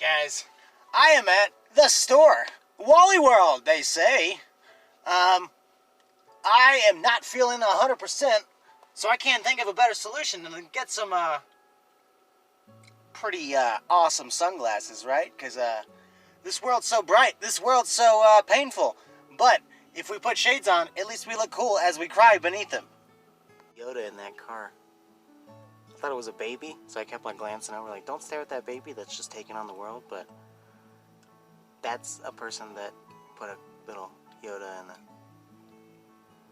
Guys, I am at the store. Wally World, they say. I am not feeling 100%, so I can't think of a better solution than to get some, pretty, awesome sunglasses, right? Because, this world's so bright, this world's so, painful. But, if we put shades on, at least we look cool as we cry beneath them. Yoda in that car. I thought it was a baby, so I kept, glancing over, don't stare at that baby that's just taking on the world, but that's a person that put a little Yoda in the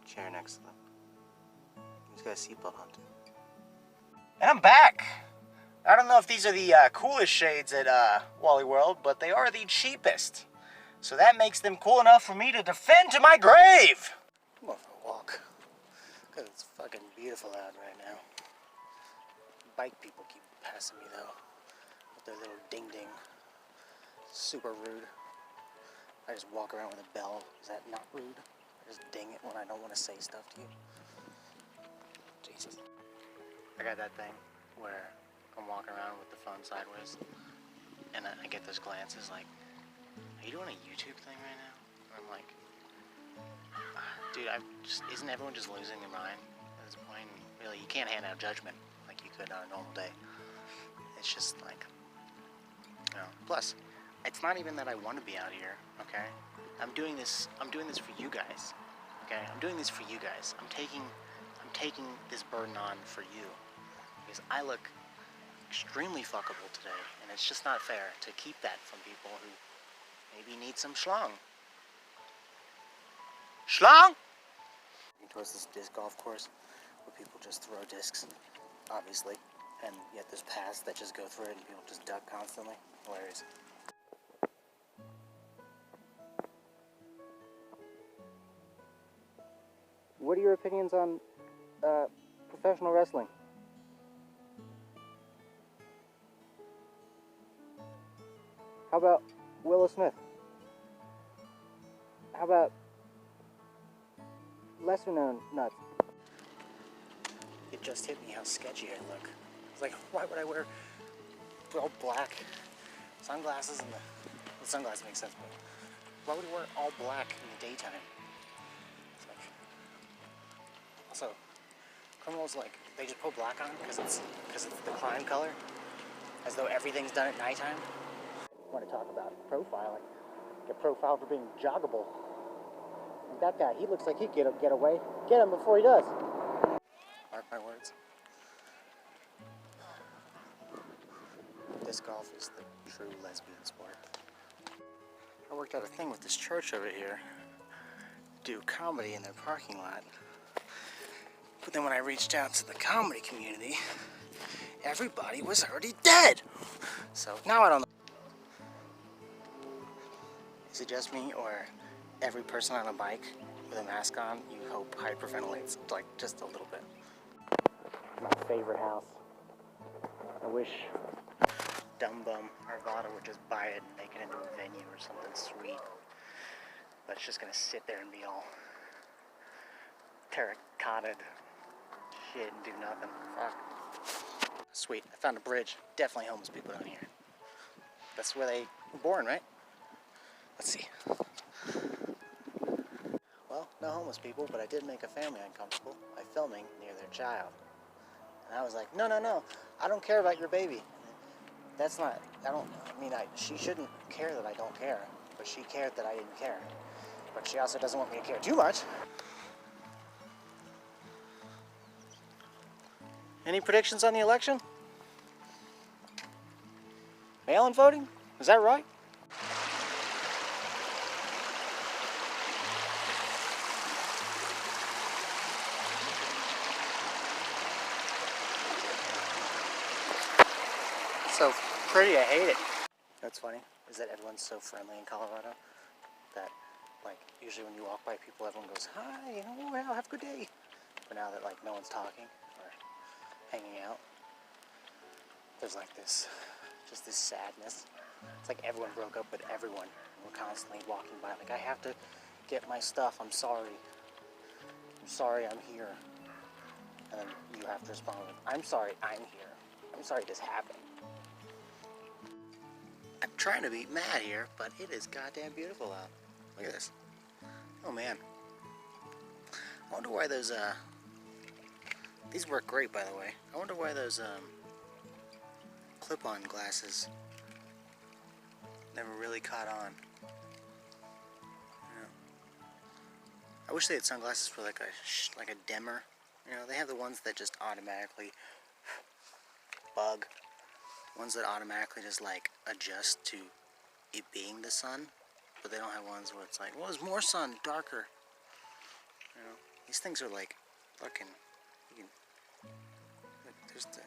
chair next to them. He's got a seatbelt on too. And I'm back! I don't know if these are the coolest shades at Wally World, but they are the cheapest. So that makes them cool enough for me to defend to my grave! I'm going for a walk. Because it's fucking beautiful out right now. Bike people keep passing me though. With their little ding-ding. Super rude. I just walk around with a bell. Is that not rude? I just ding it when I don't want to say stuff to you. Jesus. I got that thing where I'm walking around with the phone sideways and I get those glances like, are you doing a YouTube thing right now? And I'm like, dude, isn't everyone just losing their mind at this point? And really, you can't hand out judgment like you could on a normal day. It's just like, plus, it's not even that I want to be out here, okay? I'm doing this for you guys, okay? I'm doing this for you guys. I'm taking this burden on for you because I look extremely fuckable today, and it's just not fair to keep that from people who maybe need some Shlong. Shlong? Towards this disc golf course where people just throw discs, obviously, and yet there's paths that just go through it and people just duck constantly. Hilarious. What are your opinions on professional wrestling? How about Willow Smith? How about lesser known nuts? It just hit me how sketchy I look. It's like, why would I wear all black sunglasses? And the sunglasses make sense, but why would I wear all black in the daytime? It's like, also, criminals, they just put black on because it's the crime color, as though everything's done at nighttime. I want to talk about profiling. Get profiled for being joggable. Like that guy, he looks like he'd get away. Get him before he does. Mark my words. Disc golf is the true lesbian sport. I worked out a thing with this church over here. Do comedy in their parking lot. But then when I reached out to the comedy community, everybody was already dead. So now I don't know. Is it just me, or every person on a bike with a mask on, you hope hyperventilates, just a little bit? My favorite house. I wish Dumb Bum Arvada would just buy it and make it into a venue or something sweet. But it's just gonna sit there and be all terracotted shit and do nothing. Fuck. Sweet, I found a bridge. Definitely homeless people down here. That's where they were born, right? Let's see. Well, no homeless people, but I did make a family uncomfortable by filming near their child. And I was like, no, I don't care about your baby. That's not, she shouldn't care that I don't care, but she cared that I didn't care. But she also doesn't want me to care too much. Any predictions on the election? Mail-in voting? Is that right? So pretty, I hate it. What's funny is that everyone's so friendly in Colorado that, usually when you walk by people, everyone goes, hi, oh, well, have a good day. But now that, no one's talking or hanging out, there's, this sadness. It's like everyone broke up with everyone. We're constantly walking by, I have to get my stuff, I'm sorry. I'm sorry I'm here. And then you have to respond with, I'm sorry I'm here. I'm sorry this happened. I'm trying to be mad here, but it is goddamn beautiful out. Look at this. Oh man. I wonder why those, these work great, by the way. I wonder why those, clip-on glasses never really caught on. You know, I wish they had sunglasses for like a dimmer. You know, they have the ones that just automatically bug. Ones that automatically just like adjust to it being the sun. But they don't have ones where it's like, well, there's more sun, darker. You know, these things are like fucking, look, there's the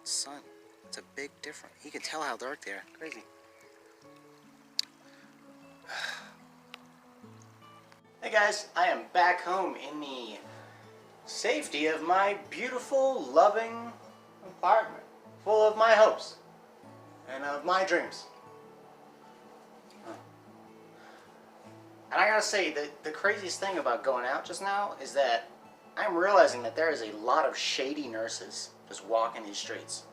sun. It's a big difference. You can tell how dark they are. Crazy. Hey guys, I am back home in the safety of my beautiful, loving apartment, full of my hopes and of my dreams. And I gotta say, the craziest thing about going out just now is that I'm realizing that there is a lot of shady nurses just walking these streets.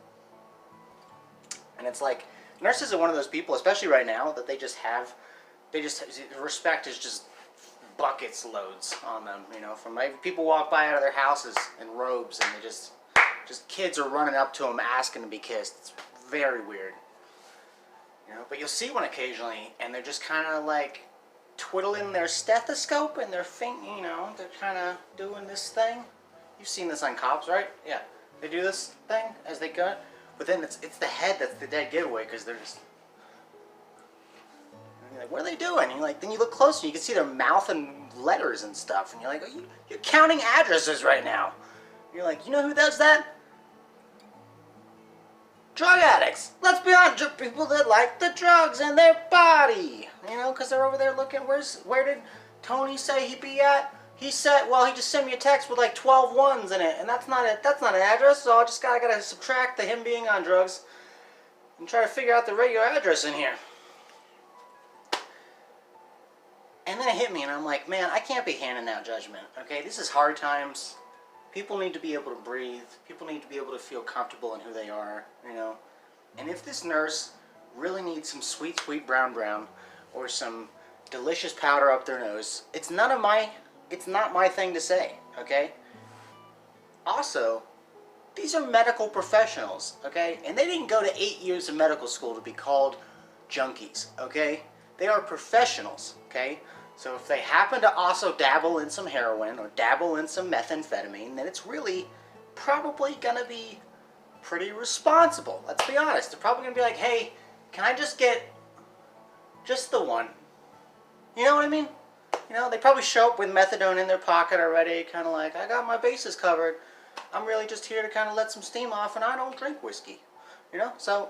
And it's like, nurses are one of those people, especially right now, that respect is just buckets loads on them, you know, from people walk by out of their houses in robes and they just kids are running up to them asking to be kissed. It's very weird, you know, but you'll see one occasionally and they're just kind of like twiddling their stethoscope and their you know, they're kind of doing this thing. You've seen this on Cops, right? Yeah, they do this thing as they go, but then it's the head that's the dead giveaway because they're just, you're like, what are they doing? And then you look closer and you can see their mouth and letters and stuff, and you're like, oh, you're counting addresses right now. You're like, you know who does that? Drug addicts. Let's be honest, people that like the drugs in their body. You know, because they're over there looking, where did Tony say he'd be at? He said, well, he just sent me a text with like 12 ones in it, and that's not an address, so I just gotta subtract the him being on drugs and try to figure out the regular address in here. And then it hit me, and I'm like, man, I can't be handing out judgment, okay? This is hard times. People need to be able to breathe. People need to be able to feel comfortable in who they are, you know? And if this nurse really needs some sweet, sweet brown or some delicious powder up their nose, it's not my thing to say, okay? Also, these are medical professionals, okay? And they didn't go to 8 years of medical school to be called junkies, okay? They are professionals, okay? So if they happen to also dabble in some heroin or dabble in some methamphetamine, then it's really probably gonna be pretty responsible. Let's be honest. They're probably gonna be like, hey, can I just get just the one? You know what I mean? You know, they probably show up with methadone in their pocket already, kind of like, I got my bases covered. I'm really just here to kind of let some steam off, and I don't drink whiskey. You know, so